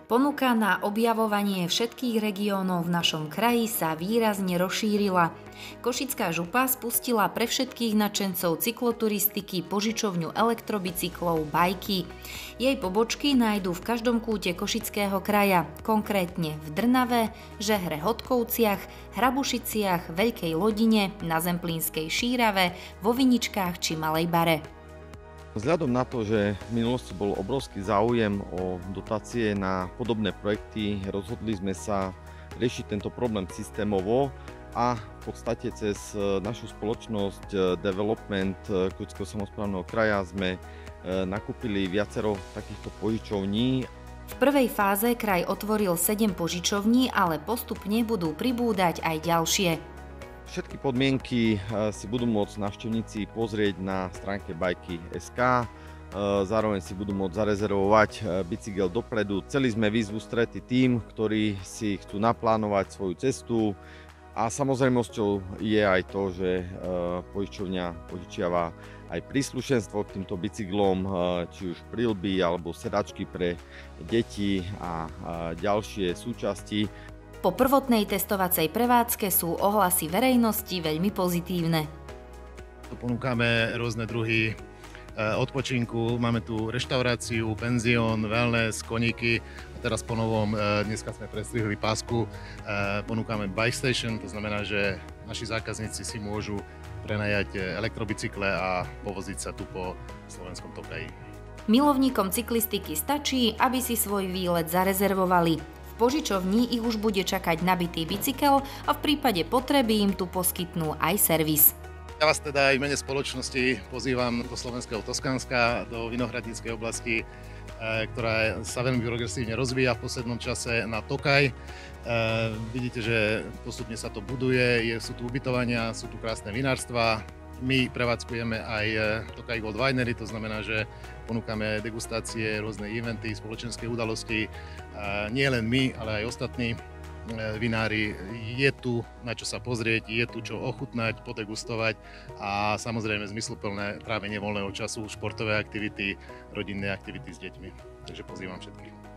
Ponuka na objavovanie všetkých regiónov v našom kraji sa výrazne rozšírila. Košická župa spustila pre všetkých nadšencov cykloturistiky požičovňu elektrobicyklov Bajky. Jej pobočky nájdú v každom kúte Košického kraja, konkrétne v Drnave, Žehre, Hodkovciach, Hrabušiciach, Veľkej Lodine, na Zemplínskej Šírave, vo Viničkách či Malej Bare. Vzhľadom na to, že v minulosti bol obrovský záujem o dotácie na podobné projekty, rozhodli sme sa riešiť tento problém systémovo a v podstate cez našu spoločnosť Development Košického samosprávneho kraja sme nakúpili viacero takýchto požičovní. V prvej fáze kraj otvoril 7 požičovní, ale postupne budú pribúdať aj ďalšie. Všetky podmienky si budú môcť návštevníci pozrieť na stránke bajky.sk, zároveň si budú môcť zarezervovať bicykel dopredu. Chceli sme výzvu stretý tým, ktorí si chcú naplánovať svoju cestu a samozrejmosťou je aj to, že požičovňa požičiava aj príslušenstvo k týmto bicyklom, či už prilby alebo sedačky pre deti a ďalšie súčasti. Po prvotnej testovacej prevádzke sú ohlasy verejnosti veľmi pozitívne. Ponúkame rôzne druhy odpočinku, máme tu reštauráciu, penzión, wellness, koníky a teraz po novom, dneska sme prestrihli pásku, ponúkame bike station, to znamená, že naši zákazníci si môžu prenajať elektrobicykle a povoziť sa tu po slovenskom Tokaji. Milovníkom cyklistiky stačí, aby si svoj výlet zarezervovali. V požičovni ich už bude čakať nabitý bicykel a v prípade potreby im tu poskytnú aj servis. Ja vás teda aj v mene spoločnosti pozývam do slovenského Toskánska, do Vinohradníckej oblasti, ktorá sa veľmi progresívne rozvíja v poslednom čase na Tokaj. Vidíte, že postupne sa to buduje, sú tu ubytovania, sú tu krásne vinárstvá. My prevádzkujeme aj Tokaj Gold Winery, to znamená, že ponúkame degustácie, rôzne eventy, spoločenské udalosti. Nie len my, ale aj ostatní vinári. Je tu na čo sa pozrieť, je tu čo ochutnať, podegustovať a samozrejme zmysluplné trávenie voľného času, športové aktivity, rodinné aktivity s deťmi. Takže pozývam všetkých.